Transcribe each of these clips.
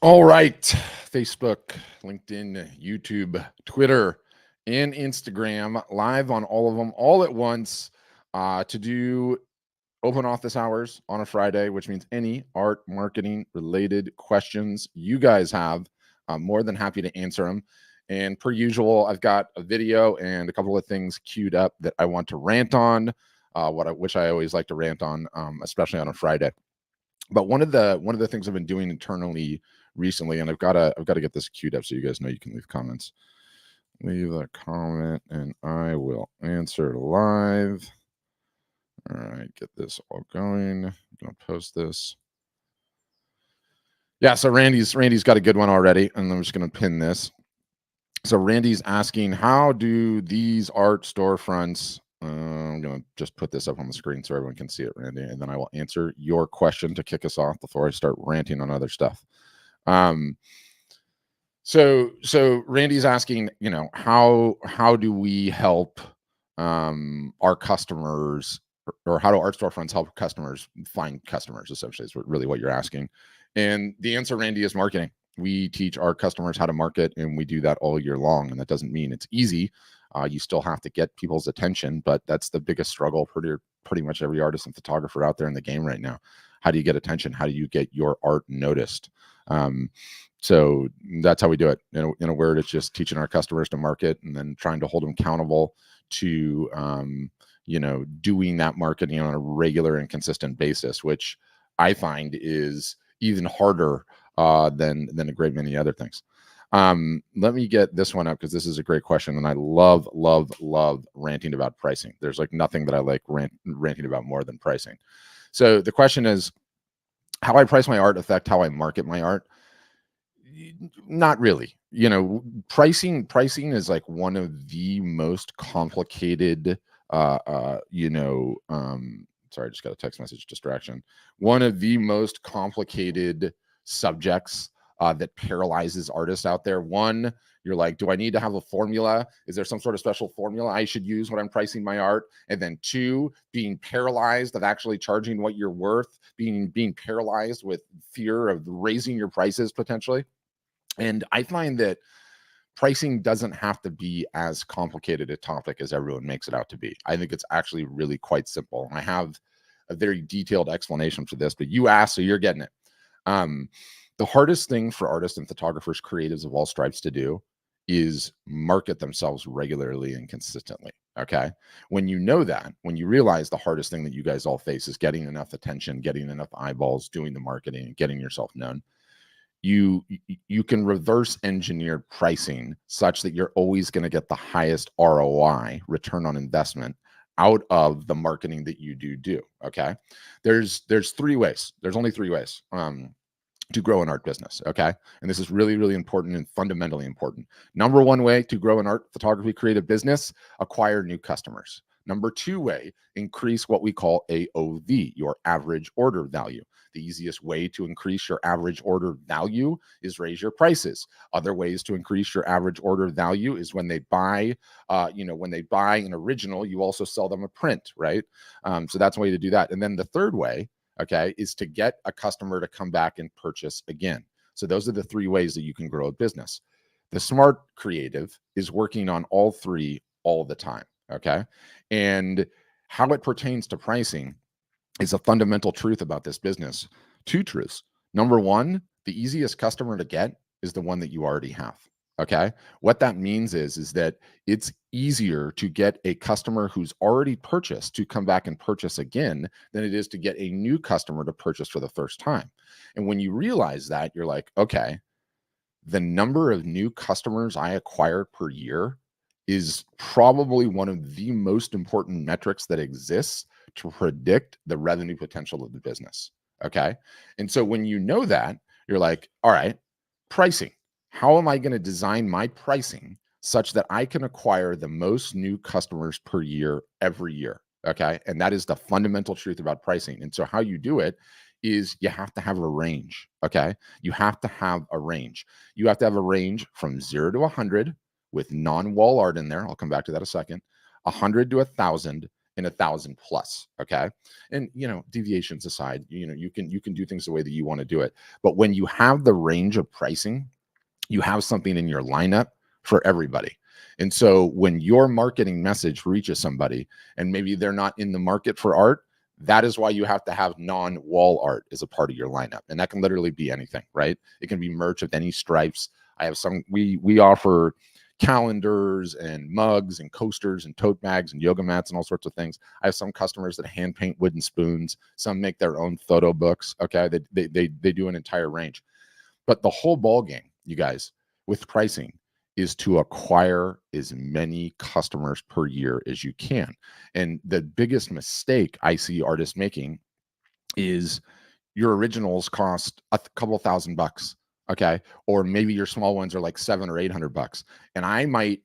All right. Facebook, LinkedIn, YouTube, Twitter, and Instagram, live on all of them all at once to do open office hours on a Friday, which means any art marketing related questions you guys have, I'm more than happy to answer them. And per usual, I've got a video and a couple of things queued up that I want to rant on, which I always like to rant on, especially on a Friday. But one of the things I've been doing internally recently, and I've got to get this queued up so you guys know you can leave comments. Leave a comment and I will answer live. All right, get this all going. I'm gonna post this. Yeah, so Randy's got a good one already, and I'm just gonna pin this. So Randy's asking, how do these art storefronts? I'm gonna just put this up on the screen so everyone can see it, Randy, and then I will answer your question to kick us off before I start ranting on other stuff. Um, so Randy's asking, how do we help our customers, or how do art storefronts help customers find customers? Essentially, is really what you're asking. And the answer, Randy, is marketing. We teach our customers how to market, and we do that all year long. And that doesn't mean it's easy. You still have to get people's attention, but that's the biggest struggle for pretty much every artist and photographer out there in the game right now. How do you get attention? How do you get your art noticed? So that's how we do it. In a word, it's just teaching our customers to market and then trying to hold them accountable to, doing that marketing on a regular and consistent basis, which I find is even harder than a great many other things. Let me get this one up because this is a great question, and I love ranting about pricing. There's like nothing that I like ranting about more than pricing. So the question is, how I price my art affect how I market my art? Not really. Pricing is like one of the most complicated sorry, I just got a text message distraction. One of the most complicated subjects that paralyzes artists out there. One, you're like, do I need to have a formula? Is there some sort of special formula I should use when I'm pricing my art? And then two, being paralyzed of actually charging what you're worth, being paralyzed with fear of raising your prices potentially. And I find that pricing doesn't have to be as complicated a topic as everyone makes it out to be. I think it's actually really quite simple. I have a very detailed explanation for this, but you asked, so you're getting it. The hardest thing for artists and photographers, creatives of all stripes to do is market themselves regularly and consistently. Okay. When you know that, when you realize the hardest thing that you guys all face is getting enough attention, getting enough eyeballs, doing the marketing, getting yourself known, you can reverse engineer pricing such that you're always going to get the highest ROI, return on investment, out of the marketing that you do. Okay. There's three ways. There's only three ways to grow an art business. Okay. And this is really, really important and fundamentally important. Number one way to grow an art photography creative business: acquire new customers. Number two way, increase what we call AOV, your average order value. The easiest way to increase your average order value is raise your prices. Other ways to increase your average order value is when they buy, when they buy an original, you also sell them a print, right? So that's a way to do that. And then the third way, okay, is to get a customer to come back and purchase again. So those are the three ways that you can grow a business. The smart creative is working on all three all the time. Okay. And how it pertains to pricing is a fundamental truth about this business. Two truths. Number one, the easiest customer to get is the one that you already have. Okay. What that means is that it's easier to get a customer who's already purchased to come back and purchase again than it is to get a new customer to purchase for the first time. And when you realize that, you're like, okay, the number of new customers I acquire per year is probably one of the most important metrics that exists to predict the revenue potential of the business. Okay. And so when you know that, you're like, all right, pricing. How am I going to design my pricing such that I can acquire the most new customers per year every year? Okay. And that is the fundamental truth about pricing. And so how you do it is you have to have a range. Okay. You have to have a range. You have to have a range from 0 to 100 with non-wall art in there. I'll come back to that in a second. 100 to 1,000, and 1,000 plus. Okay. And, deviations aside, you can do things the way that you want to do it. But when you have the range of pricing, you have something in your lineup for everybody. And so when your marketing message reaches somebody and maybe they're not in the market for art, that is why you have to have non-wall art as a part of your lineup. And that can literally be anything, right? It can be merch of any stripes. I have we offer calendars and mugs and coasters and tote bags and yoga mats and all sorts of things. I have some customers that hand paint wooden spoons. Some make their own photo books. Okay. They do an entire range. But the whole ball game, you guys, with pricing is to acquire as many customers per year as you can. And the biggest mistake I see artists making is your originals cost a couple $1,000, okay? Or maybe your small ones are like $700 or $800. And I might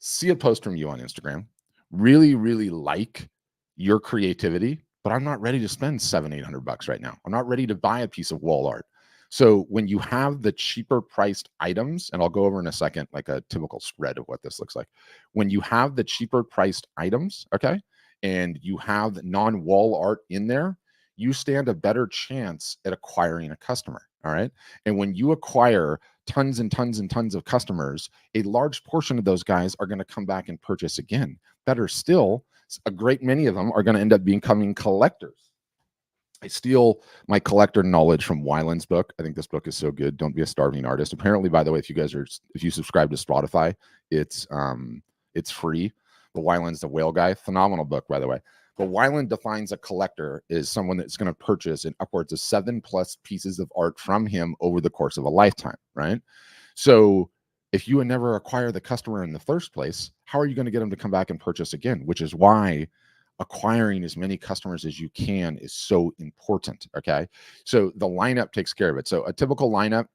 see a post from you on Instagram, really, really like your creativity, but I'm not ready to spend $700-800 right now. I'm not ready to buy a piece of wall art. So when you have the cheaper priced items, and I'll go over in a second, like a typical spread of what this looks like. When you have the cheaper priced items, okay, and you have non-wall art in there, you stand a better chance at acquiring a customer. All right. And when you acquire tons and tons and tons of customers, a large portion of those guys are going to come back and purchase again. Better still, a great many of them are going to end up becoming collectors. I steal my collector knowledge from Weiland's book. I think this book is so good. Don't Be a Starving Artist. Apparently, by the way, if you subscribe to Spotify, it's free. But Weiland's the whale guy. Phenomenal book, by the way. But Weiland defines a collector as someone that's going to purchase in upwards of 7+ pieces of art from him over the course of a lifetime, right? So if you never acquire the customer in the first place, how are you going to get them to come back and purchase again? Which is why acquiring as many customers as you can is so important. Okay. So the lineup takes care of it. So a typical lineup,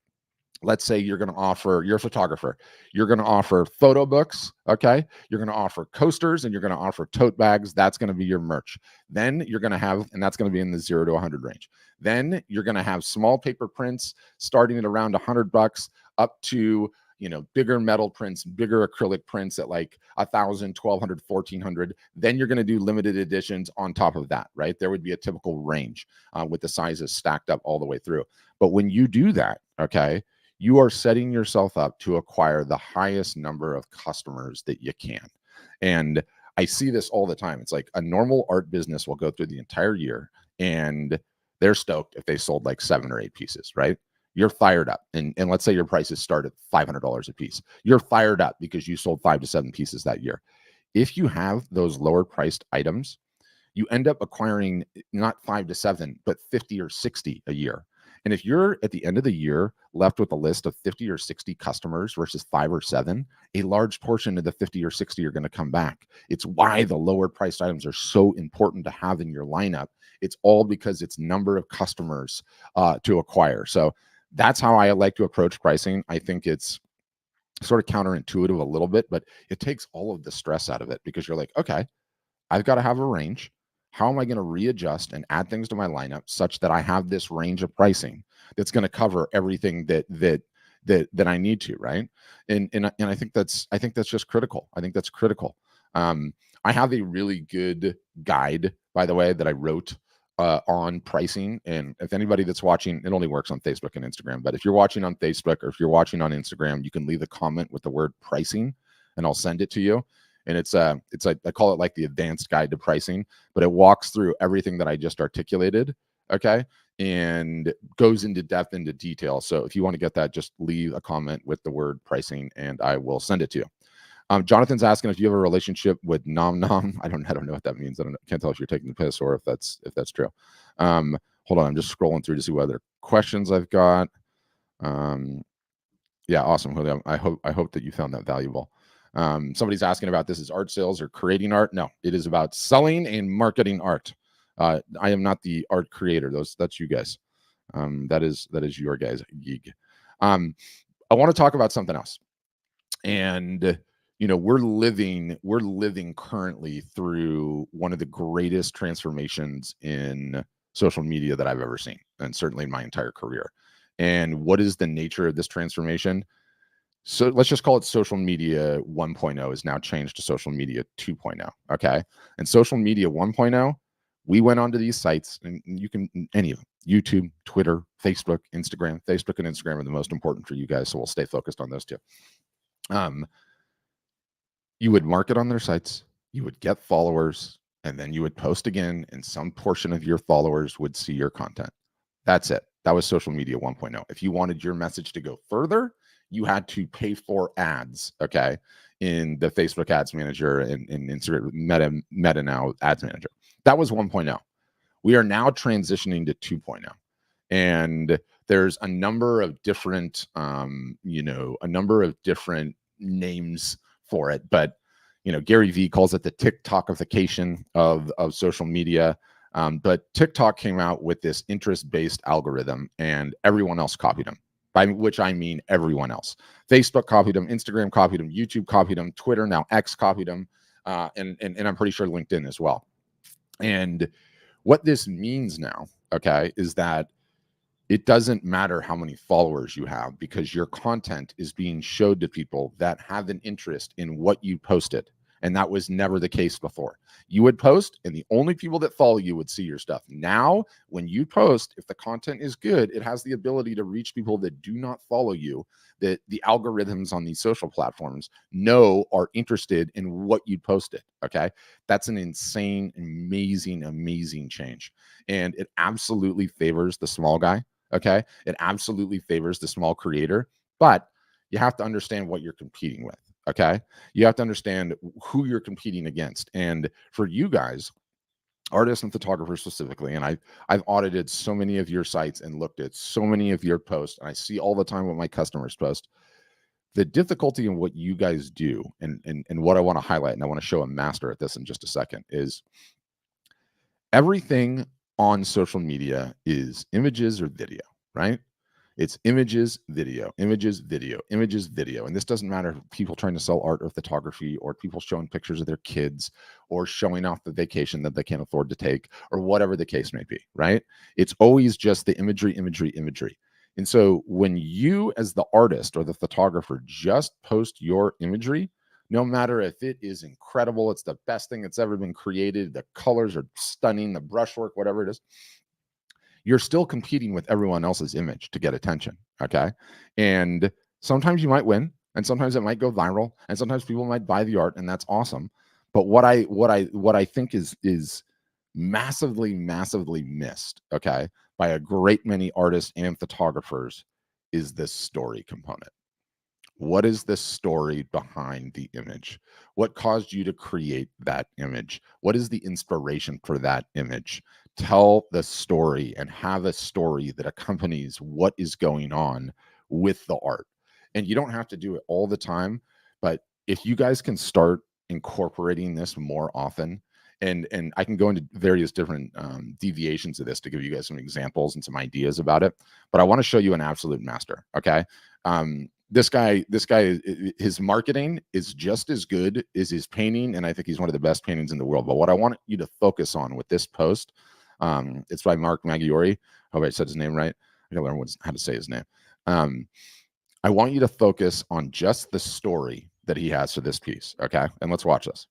let's say you're a photographer, you're going to offer photo books. Okay. You're going to offer coasters and you're going to offer tote bags. That's going to be your merch. Then you're going to have, and that's going to be in the 0 to 100 range. Then you're going to have small paper prints starting at around $100 up to, bigger metal prints, bigger acrylic prints at like 1,000, 1,200, 1,400. Then you're going to do limited editions on top of that, right? There would be a typical range with the sizes stacked up all the way through. But when you do that, okay, you are setting yourself up to acquire the highest number of customers that you can. And I see this all the time. It's like a normal art business will go through the entire year and they're stoked if they sold like 7 or 8 pieces, right? You're fired up. And let's say your prices start at $500 a piece. You're fired up because you sold 5 to 7 pieces that year. If you have those lower priced items, you end up acquiring not 5 to 7, but 50 or 60 a year. And if you're at the end of the year left with a list of 50 or 60 customers versus 5 or 7, a large portion of the 50 or 60 are going to come back. It's why the lower priced items are so important to have in your lineup. It's all because it's number of customers to acquire. So that's how I like to approach pricing. I think it's sort of counterintuitive a little bit, but it takes all of the stress out of it because you're like, okay, I've got to have a range. How am I going to readjust and add things to my lineup such that I have this range of pricing that's going to cover everything that I need to, right? And I think that's just critical. I think that's critical. I have a really good guide, by the way, that I wrote on pricing. And if anybody that's watching, it only works on Facebook and Instagram, but if you're watching on Facebook or if you're watching on Instagram, you can leave a comment with the word pricing and I'll send it to you. And it's like, I call it like the advanced guide to pricing, but it walks through everything that I just articulated. Okay. And goes into depth, into detail. So if you want to get that, just leave a comment with the word pricing and I will send it to you. Jonathan's asking if you have a relationship with Nom Nom. I don't know what that means. Can't tell if you're taking the piss or if that's true. Hold on, I'm just scrolling through to see what other questions I've got. Yeah, awesome, Julio. I hope that you found that valuable. Somebody's asking about this is art sales or creating art. No, it is about selling and marketing art. I am not the art creator. That's you guys. That is your guys' gig. I want to talk about something else. And we're living currently through one of the greatest transformations in social media that I've ever seen, and certainly in my entire career. And what is the nature of this transformation? So let's just call it social media 1.0 is now changed to social media 2.0. Okay. And social media 1.0, we went onto these sites, and you can, any of them, YouTube, Twitter, Facebook, Instagram. Facebook and Instagram are the most important for you guys. So we'll stay focused on those two. You would market on their sites, you would get followers, and then you would post again, and some portion of your followers would see your content. That's it. That was social media 1.0. If you wanted your message to go further, you had to pay for ads, okay, in the Facebook Ads Manager and Instagram Meta now Ads Manager. That was 1.0. We are now transitioning to 2.0. And there's a number of different, names for it. But, Gary Vee calls it the TikTokification of social media. But TikTok came out with this interest-based algorithm, and everyone else copied them, by which I mean everyone else. Facebook copied them, Instagram copied them, YouTube copied them, Twitter, now X, copied them, and I'm pretty sure LinkedIn as well. And what this means now, okay, is that it doesn't matter how many followers you have, because your content is being showed to people that have an interest in what you posted. And that was never the case before. You would post, and the only people that follow you would see your stuff. Now, when you post, if the content is good, it has the ability to reach people that do not follow you, that the algorithms on these social platforms know are interested in what you posted. Okay. That's an insane, amazing change. And it absolutely favors the small guy. Okay. It absolutely favors the small creator, but you have to understand what you're competing with. Okay. You have to understand who you're competing against. And for you guys, artists and photographers specifically, and I've audited so many of your sites and looked at so many of your posts, and I see all the time what my customers post. The difficulty in what you guys do, and what I want to highlight, and I want to show a master at this in just a second, is everything on social media is images or video, right? It's images, video, images, video, images, video. And this doesn't matter if people trying to sell art or photography, or people showing pictures of their kids, or showing off the vacation that they can't afford to take, or whatever the case may be, right? It's always just the imagery. And so when you, as the artist or the photographer, just post your imagery, no matter if it is incredible, it's the best thing that's ever been created, the colors are stunning, the brushwork, whatever it is, you're still competing with everyone else's image to get attention. Okay. And sometimes you might win, and sometimes it might go viral, and sometimes people might buy the art, and that's awesome. But what I think is massively missed, okay, by a great many artists and photographers is this story component. What is the story behind the image? What caused you to create that image? What is the inspiration for that image? Tell the story and have a story that accompanies what is going on with the art. And you don't have to do it all the time, but if you guys can start incorporating this more often, and I can go into various different deviations of this to give you guys some examples and some ideas about it, but I want to show you an absolute master. Okay. This guy, his marketing is just as good as his painting, and I think he's one of the best paintings in the world. But what I want you to focus on with this post, it's by Mark Maggiore. I hope I said his name right. I gotta learn how to say his name. I want you to focus on just the story that he has for this piece. Okay, and let's watch this.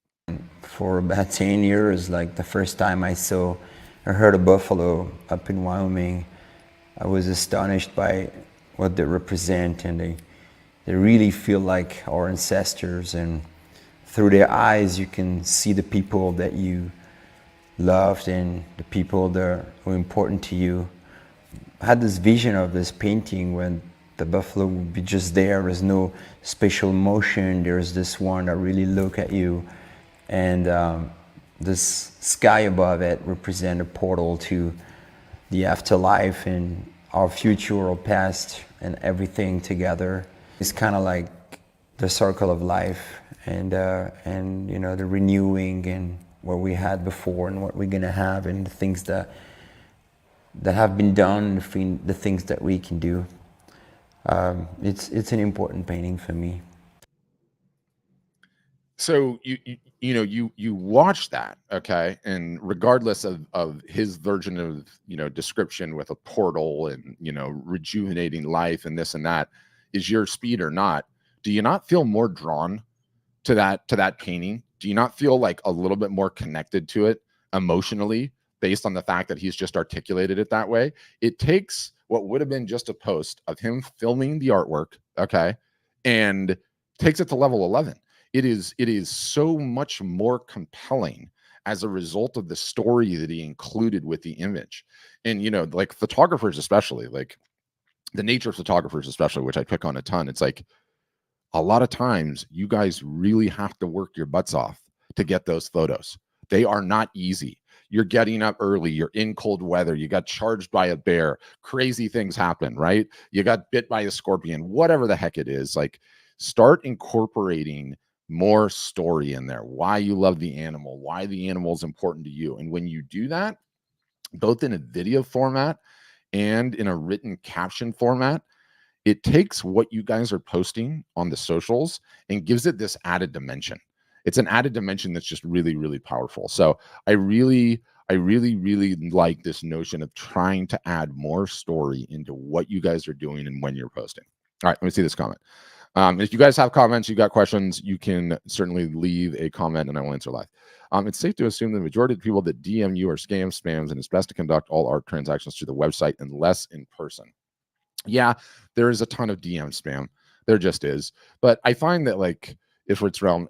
For about 10 years, like the first time I heard a buffalo up in Wyoming, I was astonished by what they represent, and they really feel like our ancestors, and through their eyes you can see the people that you loved and the people that were important to you. I had this vision of this painting when the buffalo would be just there. There's no spatial motion. There's this one that really look at you, and this sky above it represent a portal to the afterlife and our future or past and everything together. It's kind of like the circle of life, and you know, the renewing and what we had before and what we're gonna have, and the things that have been done, the things that we can do. It's an important painting for me. So you watch that, okay, and regardless of his version of description with a portal and rejuvenating life and this and that is your speed or not, do you not feel more drawn to that painting? Do you not feel like a little bit more connected to it emotionally based on the fact that he's just articulated it that way? It takes what would have been just a post of him filming the artwork, okay, and takes it to level 11. It is so much more compelling as a result of the story that he included with the image. And like photographers, especially, like the nature of photographers especially, which I pick on a ton, it's like a lot of times you guys really have to work your butts off to get those photos. They are not easy. You're getting up early, you're in cold weather, you got charged by a bear, crazy things happen, right? You got bit by a scorpion, whatever the heck it is. Like, start incorporating more story in there, why you love the animal, why the animal is important to you. And when you do that, both in a video format and in a written caption format, it takes what you guys are posting on the socials and gives it this added dimension. It's an added dimension that's just really, really powerful. So I really like this notion of trying to add more story into what you guys are doing and when you're posting. All right, let me see this comment. If you guys have comments, you got questions, you can certainly leave a comment and I will answer live. It's safe to assume the majority of the people that DM you are spams, and it's best to conduct all art transactions through the website and less in person. Yeah, there is a ton of DM spam. There just is. But I find that, like, if it's realm,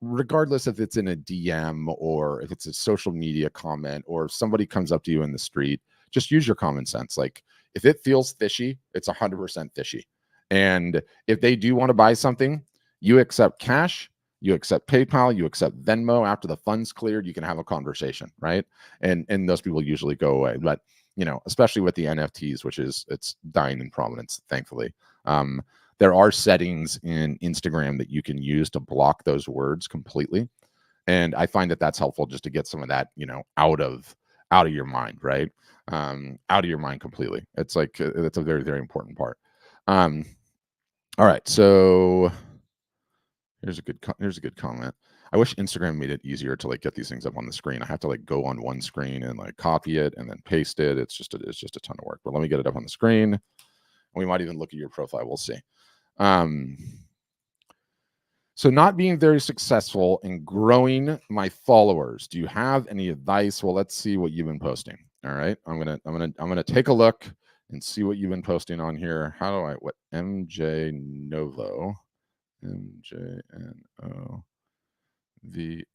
regardless if it's in a DM or if it's a social media comment or if somebody comes up to you in the street, just use your common sense. Like, if it feels fishy, it's 100% fishy. And if they do want to buy something, you accept cash, you accept PayPal, you accept Venmo. After the funds cleared, you can have a conversation, right? And those people usually go away. But especially with the NFTs, which it's dying in prominence, thankfully. There are settings in Instagram that you can use to block those words completely. And I find that that's helpful just to get some of that, out of your mind, right? Out of your mind completely. It's like, that's a very, very important part. All right. So here's a good comment. I wish Instagram made it easier to, like, get these things up on the screen. I have to, like, go on one screen and, like, copy it and then paste it. It's just a ton of work. But let me get it up on the screen. We might even look at your profile. We'll see. So not being very successful in growing my followers. Do you have any advice? Well, let's see what you've been posting. All right. I'm gonna take a look and see what you've been posting on here. How do I MJ Novo? MJNOVO. Did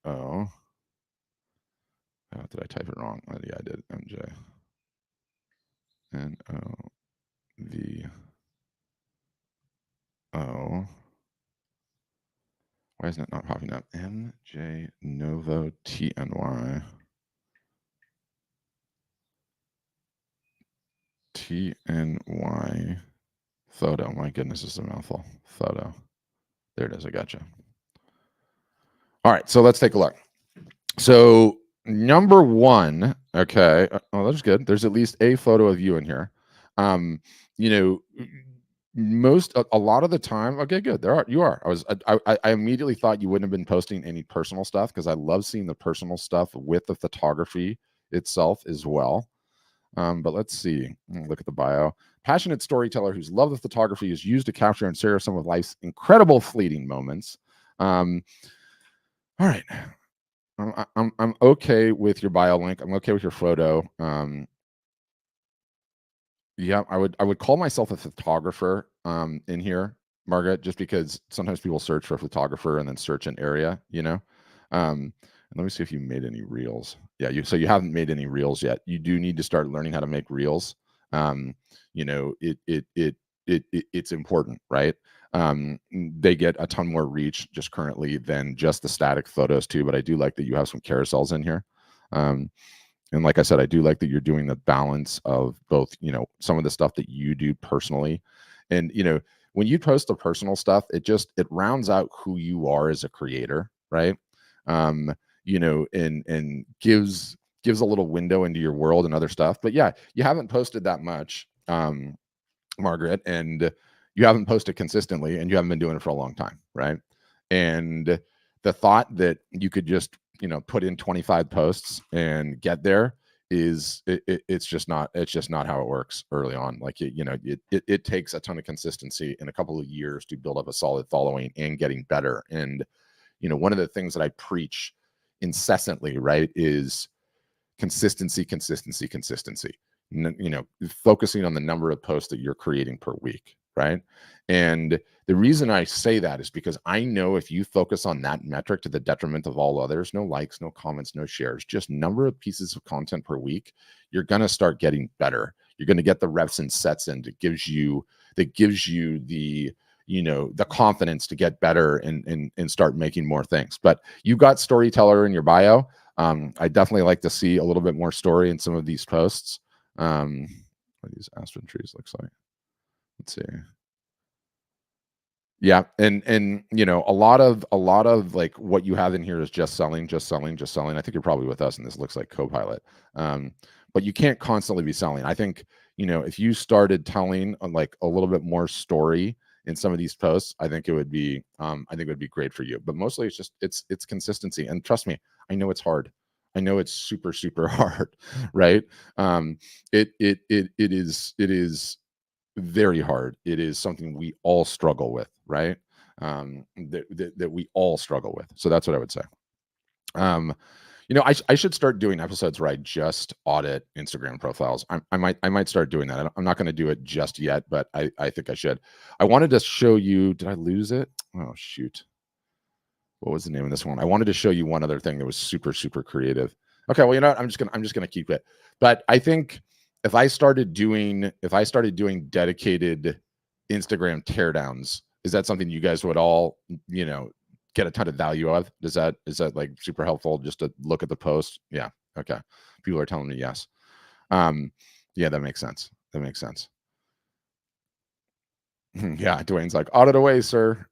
I type it wrong? Oh, yeah, I did. MJNOVO. Why isn't it not popping up? MJ Novo TNY. TNY photo. My goodness, this is a mouthful. Photo. There it is. I gotcha. All right, so let's take a look. So number one, okay. Oh, that's good. There's at least a photo of you in here. A lot of the time, okay, good. You are. I immediately thought you wouldn't have been posting any personal stuff because I love seeing the personal stuff with the photography itself as well. But let's see. Look at the bio. Passionate storyteller whose love of photography is used to capture and share some of life's incredible fleeting moments. All right. I'm okay with your bio link. I'm okay with your photo. Yeah, I would call myself a photographer in here, Margaret, just because sometimes people search for a photographer and then search an area, and let me see if you made any reels. Yeah, so you haven't made any reels yet. You do need to start learning how to make reels. It's important, right? They get a ton more reach just currently than just the static photos too, but I do like that you have some carousels in here. And like I said, I do like that you're doing the balance of both, some of the stuff that you do personally. And, when you post the personal stuff, it rounds out who you are as a creator, right? And gives a little window into your world and other stuff. But yeah, you haven't posted that much, Margaret, and you haven't posted consistently, and you haven't been doing it for a long time, right? And the thought that you could just put in 25 posts and get there it's just not how it works early on. Like it takes a ton of consistency in a couple of years to build up a solid following and getting better. And one of the things that I preach incessantly, right, is consistency. Focusing on the number of posts that you're creating per week, right? And the reason I say that is because I know if you focus on that metric to the detriment of all others, no likes, no comments, no shares, just number of pieces of content per week, you're going to start getting better. You're going to get the reps and sets in that gives you the the confidence to get better and start making more things. But you got storyteller in your bio. I definitely like to see a little bit more story in some of these posts. What these aspen trees looks like. Let's see. Yeah, and a lot of like what you have in here is just selling. I think you're probably with us, and this looks like Copilot. But you can't constantly be selling. I think if you started telling like a little bit more story in some of these posts, I think it would be great for you. But mostly it's just it's consistency. And trust me, I know it's hard. I know it's super hard, right? It is very hard. It is something we all struggle with, right? That we all struggle with. So that's what I would say. I should start doing episodes where I just audit Instagram profiles. I might start doing that. I'm not going to do it just yet, but I think I should. I wanted to show you. Did I lose it? Oh shoot! What was the name of this one? I wanted to show you one other thing that was super creative. Okay, well, you know what? I'm just gonna keep it. But I think if I started doing dedicated Instagram teardowns, is that something you guys would all get a ton of value of? Is that like super helpful just to look at the post? Yeah. Okay. People are telling me yes. Yeah, that makes sense. Yeah, Dwayne's like, audit away, sir.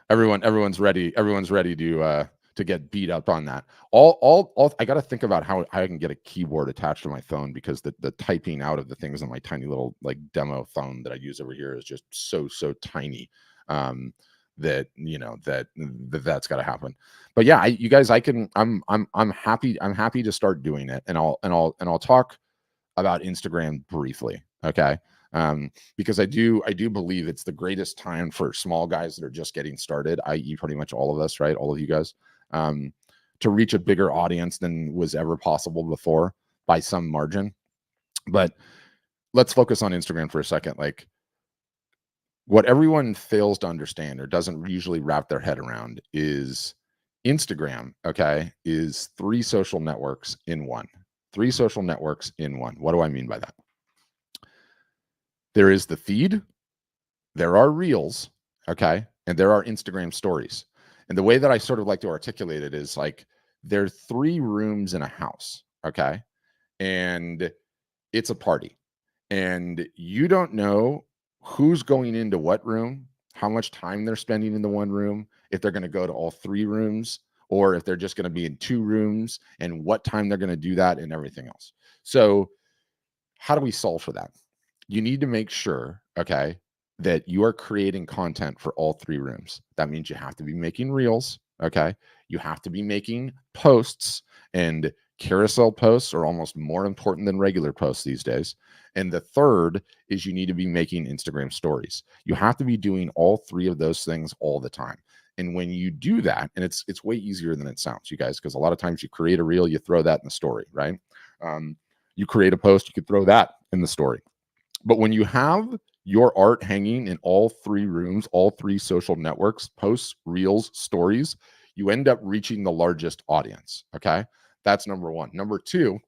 Everyone's ready to get beat up on that. All I got to think about how I can get a keyboard attached to my phone, because the typing out of the things on my tiny little like demo phone that I use over here is just so tiny. That's got to happen. But yeah, you guys, I'm happy to start doing it, and I'll talk about Instagram briefly. Okay. Because I do believe it's the greatest time for small guys that are just getting started, i.e. pretty much all of us, right? All of you guys, to reach a bigger audience than was ever possible before by some margin. But let's focus on Instagram for a second. Like, what everyone fails to understand or doesn't usually wrap their head around is Instagram, okay, is 3 social networks in one. 3 social networks in one. What do I mean by that? There is the feed, there are reels, okay, and there are Instagram stories. And the way that I sort of like to articulate it is like there are 3 rooms in a house, okay, and it's a party, and you don't know who's going into what room, how much time they're spending in the one room, if they're going to go to all 3 rooms, or if they're just going to be in 2 rooms, and what time they're going to do that, and everything else. So how do we solve for that? You need to make sure, okay, that you are creating content for all 3 rooms. That means you have to be making reels, okay? You have to be making posts, and carousel posts are almost more important than regular posts these days. And the third is you need to be making Instagram stories. You have to be doing all 3 of those things all the time. And when you do that, and it's way easier than it sounds, you guys, because a lot of times you create a reel, you throw that in the story, right? You create a post, you could throw that in the story. But when you have your art hanging in all 3 rooms, all 3 social networks, posts, reels, stories, you end up reaching the largest audience. Okay. That's number 1. Number 2,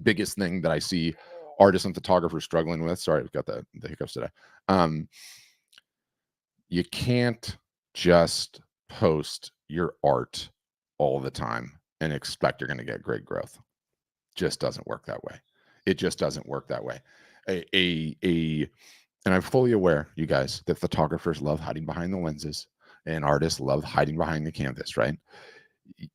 biggest thing that I see artists and photographers struggling with. Sorry, I've got the hiccups today. You can't just post your art all the time and expect you're going to get great growth. Just doesn't work that way. It just doesn't work that way. And I'm fully aware, you guys, that photographers love hiding behind the lenses and artists love hiding behind the canvas, right?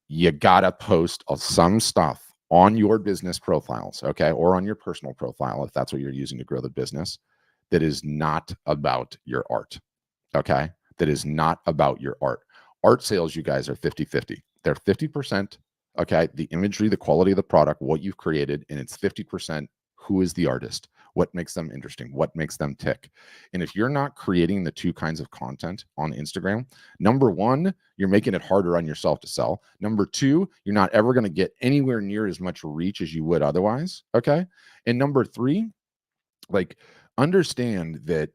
You gotta post some stuff on your business profiles, okay, or on your personal profile, if that's what you're using to grow the business, that is not about your art, okay? That is not about your art. Art sales, you guys, are 50-50. They're 50% Okay. The imagery, the quality of the product, what you've created, and it's 50% who is the artist, what makes them interesting, what makes them tick. And if you're not creating the two kinds of content on Instagram, number one, you're making it harder on yourself to sell. Number two, you're not ever going to get anywhere near as much reach as you would otherwise. Okay. And number three, like, understand that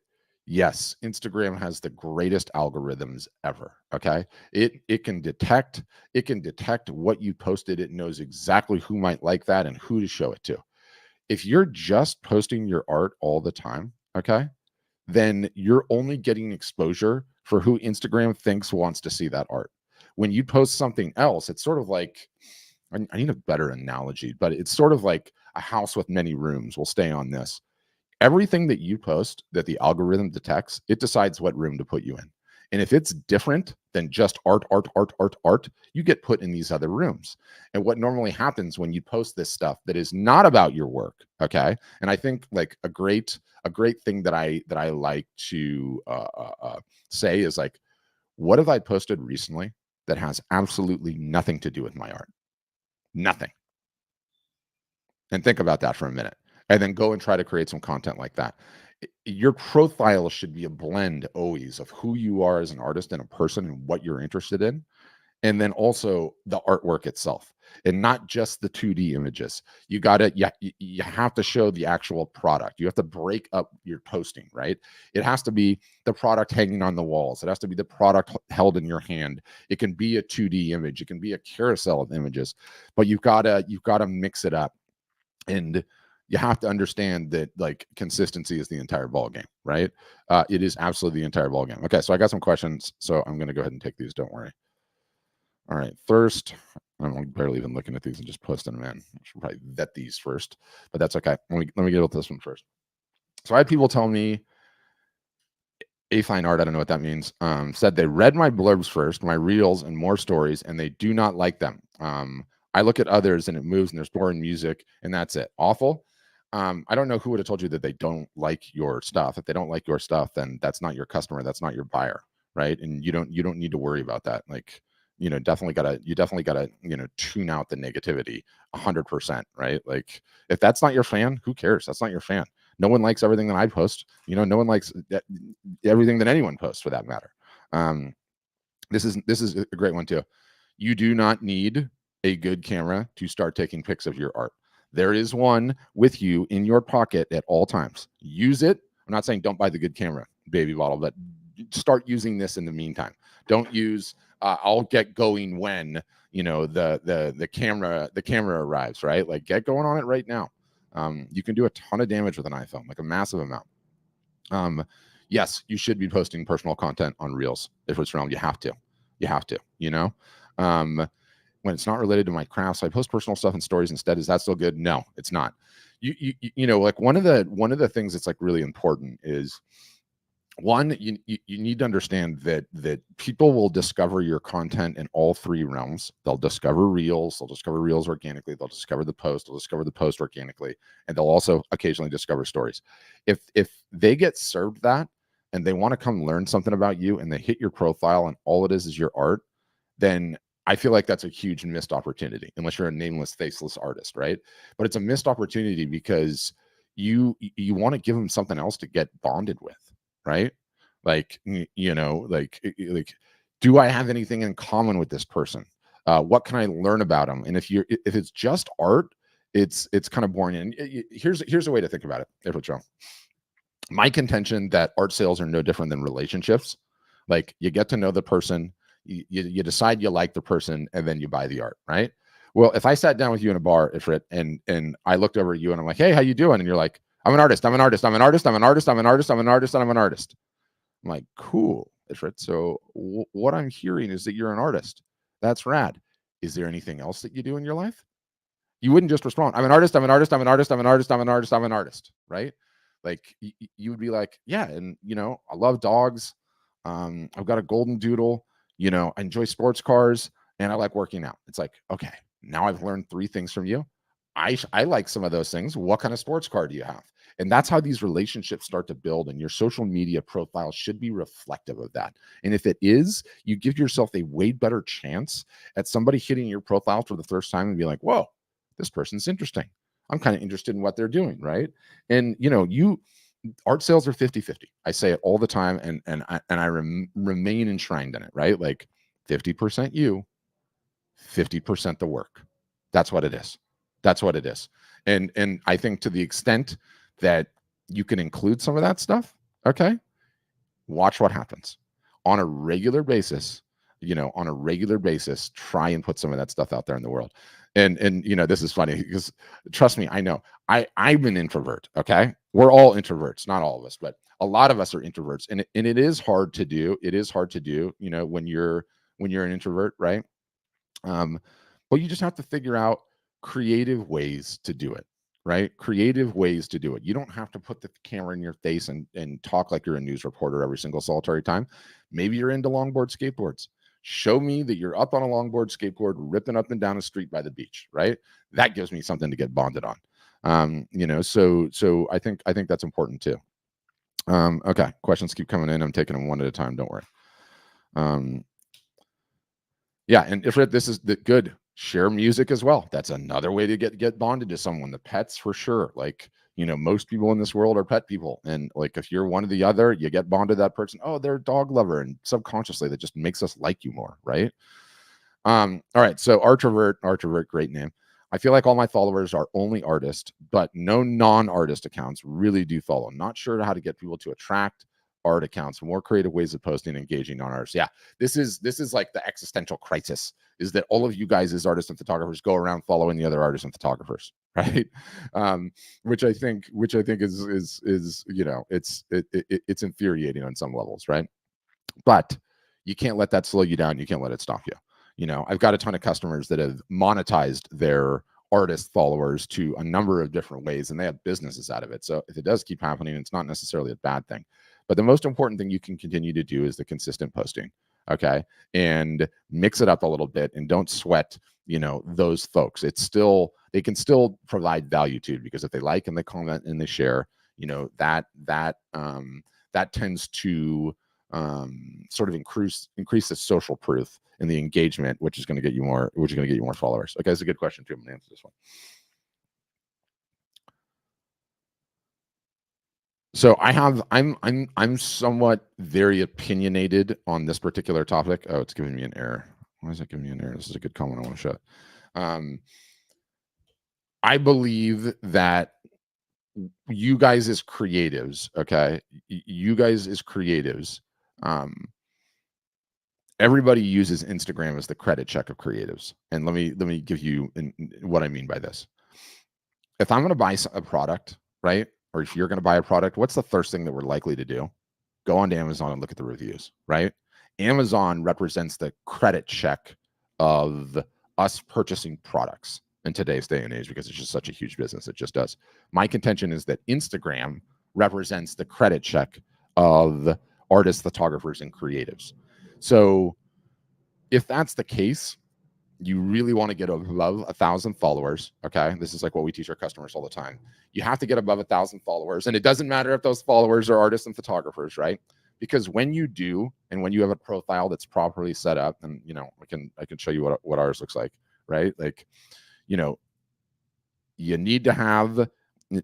yes, Instagram has the greatest algorithms ever. Okay. It can detect what you posted. It knows exactly who might like that and who to show it to. If you're just posting your art all the time, okay, then you're only getting exposure for who Instagram thinks wants to see that art. When you post something else, it's sort of like, I need a better analogy, but it's sort of like a house with many rooms. We'll stay on this. Everything that you post that the algorithm detects, it decides what room to put you in. And if it's different than just art, you get put in these other rooms. And what normally happens when you post this stuff that is not about your work, okay? And I think like a great thing that I like to say is like, what have I posted recently that has absolutely nothing to do with my art? Nothing. And think about that for a minute, and then go and try to create some content like that. Your profile should be a blend always of who you are as an artist and a person and what you're interested in, and then also the artwork itself, and not just the 2D images. You have to show the actual product. You have to break up your posting, right? It has to be the product hanging on the walls. It has to be the product held in your hand. It can be a 2D image. It can be a carousel of images, but you've got to mix it up. And you have to understand that like consistency is the entire ball game, right? It is absolutely the entire ball game. Okay, so I got some questions, so I'm going to go ahead and take these. Don't worry. All right, first, I'm barely even looking at these and just posting them in. I should probably vet these first, but that's okay. Let me get with this one first. So I had people tell me, A Fine Art, I don't know what that means, said they read my blurbs first, my reels, and more stories, and they do not like them. I look at others and it moves and there's boring music and that's it. Awful. I don't know who would have told you that they don't like your stuff. If they don't like your stuff, then that's not your customer. That's not your buyer, right? And you don't need to worry about that. Like, definitely gotta, tune out the negativity 100%, right? Like, if that's not your fan, who cares? That's not your fan. No one likes everything that I post. No one likes everything that anyone posts for that matter. This is a great one too. You do not need a good camera to start taking pics of your art. There is one with you in your pocket at all times. Use it. I'm not saying don't buy the good camera, baby bottle, but start using this in the meantime. Don't use I'll get going when the camera arrives, right? Like, get going on it right now. You can do a ton of damage with an iPhone, like a massive amount. Yes, you should be posting personal content on Reels if it's realm. You have to. When it's not related to my crafts, I post personal stuff and stories instead. Is that still good? No, it's not. Like one of the things that's like really important is, one, you need to understand that people will discover your content in all three realms. They'll discover reels organically, they'll discover the post organically, and they'll also occasionally discover stories. If they get served that and they want to come learn something about you and they hit your profile and all it is your art, then I feel like that's a huge missed opportunity, unless you're a nameless, faceless artist, right? But it's a missed opportunity because you want to give them something else to get bonded with, right? Like, like, do I have anything in common with this person? What can I learn about them? And if it's just art, it's kind of boring. And here's a way to think about it. If it's wrong, my contention that art sales are no different than relationships. Like, you get to know the person, you decide you like the person, and then you buy the art, right? Well, if I sat down with you in a bar, Ifrit, and I looked over at you and I'm like, hey, how you doing? And you're like, I'm an artist. I'm like, cool, Ifrit. So what I'm hearing is that you're an artist. That's rad. Is there anything else that you do in your life? You wouldn't just respond, I'm an artist, right? Like, you would be like, yeah, and I love dogs. I've got a golden doodle. I enjoy sports cars, and I like working out. It's like, okay, now I've learned three things from you. I like some of those things. What kind of sports car do you have? And that's how these relationships start to build. And your social media profile should be reflective of that. And if it is, you give yourself a way better chance at somebody hitting your profile for the first time and be like, whoa, this person's interesting. I'm kind of interested in what they're doing. Right. And, art sales are 50-50. I say it all the time, and I remain enshrined in it, right? Like 50% you, 50% the work. That's what it is. That's what it is. And I think to the extent that you can include some of that stuff, okay, watch what happens on a regular basis. On a regular basis, try and put some of that stuff out there in the world. And this is funny because trust me, I know I'm an introvert. Okay, we're all introverts, not all of us, but a lot of us are introverts, and it is hard to do. It is hard to do. When you're an introvert, right? But you just have to figure out creative ways to do it, right? Creative ways to do it. You don't have to put the camera in your face and talk like you're a news reporter every single solitary time. Maybe you're into longboard skateboards. Show me that you're up on a longboard skateboard, ripping up and down a street by the beach, right? That gives me something to get bonded on. So I think that's important too. Okay, questions keep coming in. I'm taking them one at a time. Don't worry. Yeah, and if this is the good, share music as well. That's another way to get bonded to someone. The pets, for sure. Like, most people in this world are pet people, and like if you're one or the other, you get bonded to that person. Oh, they're a dog lover, and subconsciously that just makes us like you more, right? All right, so Artrovert, great name. I feel like all my followers are only artists, but no non-artist accounts really do follow. Not sure how to get people to attract art accounts, more creative ways of posting and engaging on artists. Yeah, this is like the existential crisis, is that all of you guys as artists and photographers go around following the other artists and photographers, right? Which I think is it's infuriating on some levels, right? But you can't let that slow you down. You can't let it stop you. I've got a ton of customers that have monetized their artist followers to a number of different ways, and they have businesses out of it. So if it does keep happening, it's not necessarily a bad thing. But the most important thing you can continue to do is the consistent posting, okay? And mix it up a little bit, and don't sweat, those folks. They can still provide value to you, because if they like and they comment and they share, that tends to sort of increase the social proof and the engagement, which is going to get you more followers. Okay, that's a good question too. I'm going to answer this one. So I'm somewhat very opinionated on this particular topic. Oh, it's giving me an error. Why is it giving me an error? This is a good comment. I want to shut. I believe that you guys as creatives, okay, everybody uses Instagram as the credit check of creatives. And let me give you what I mean by this. If I'm going to buy a product, right? Or if you're going to buy a product, what's the first thing that we're likely to do? Go onto Amazon and look at the reviews, right? Amazon represents the credit check of us purchasing products in today's day and age, because it's just such a huge business. It just does. My contention is that Instagram represents the credit check of artists, photographers, and creatives. So if that's the case, you really want to get above 1,000 followers. Okay, this is like what we teach our customers all the time. You have to get above 1,000 followers, and it doesn't matter if those followers are artists and photographers, right? Because when you do, and when you have a profile that's properly set up, and I can show you what ours looks like, right? Like, you need to have,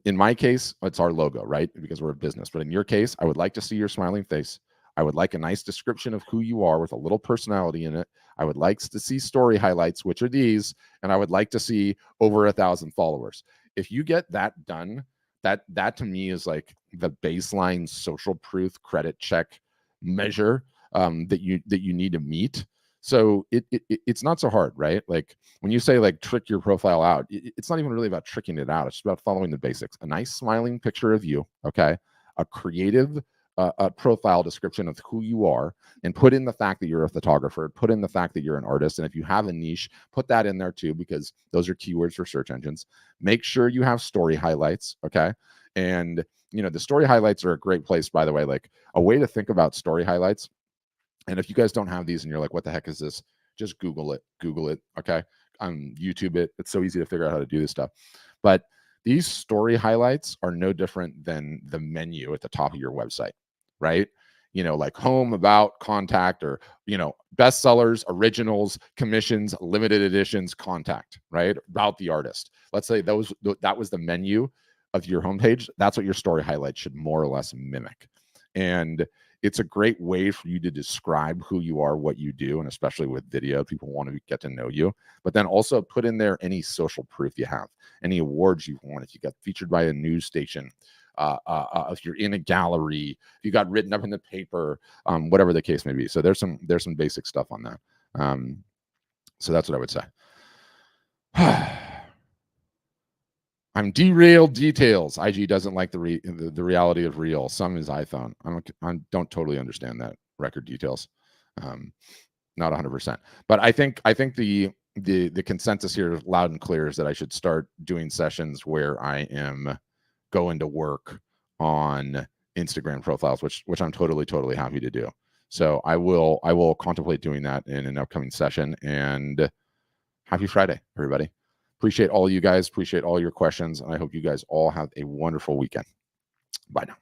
in my case, it's our logo, right? Because we're a business. But in your case, I would like to see your smiling face. I would like a nice description of who you are with a little personality in it. I would like to see story highlights, which are these, and I would like to see over 1,000 followers. If you get that done, that to me is like the baseline social proof credit check measure that you need to meet. So it's not so hard, right? Like when you say like trick your profile out, it's not even really about tricking it out. It's just about following the basics. A nice smiling picture of you, okay? A creative a profile description of who you are, and put in the fact that you're a photographer, put in the fact that you're an artist. And if you have a niche, put that in there too, because those are keywords for search engines. Make sure you have story highlights. Okay. And the story highlights are a great place, by the way, like a way to think about story highlights. And if you guys don't have these and you're like, what the heck is this? Just Google it. Okay. YouTube it. It's so easy to figure out how to do this stuff. But these story highlights are no different than the menu at the top of your website, right? Like home, about, contact, or, bestsellers, originals, commissions, limited editions, contact, right? About the artist. Let's say that was the menu of your homepage. That's what your story highlights should more or less mimic. And it's a great way for you to describe who you are, what you do, and especially with video, people want to get to know you. But then also put in there any social proof you have, any awards you've won, if you got featured by a news station, if you're in a gallery, if you got written up in the paper, whatever the case may be. So there's some basic stuff on that. So that's what I would say. I'm derailed details. IG doesn't like the reality of real. Some is iPhone. I don't totally understand that. Record details, not 100%. But I think the consensus here, loud and clear, is that I should start doing sessions where I am going to work on Instagram profiles, which I'm totally happy to do. So I will contemplate doing that in an upcoming session. And happy Friday, everybody. Appreciate all you guys. Appreciate all your questions. And I hope you guys all have a wonderful weekend. Bye now.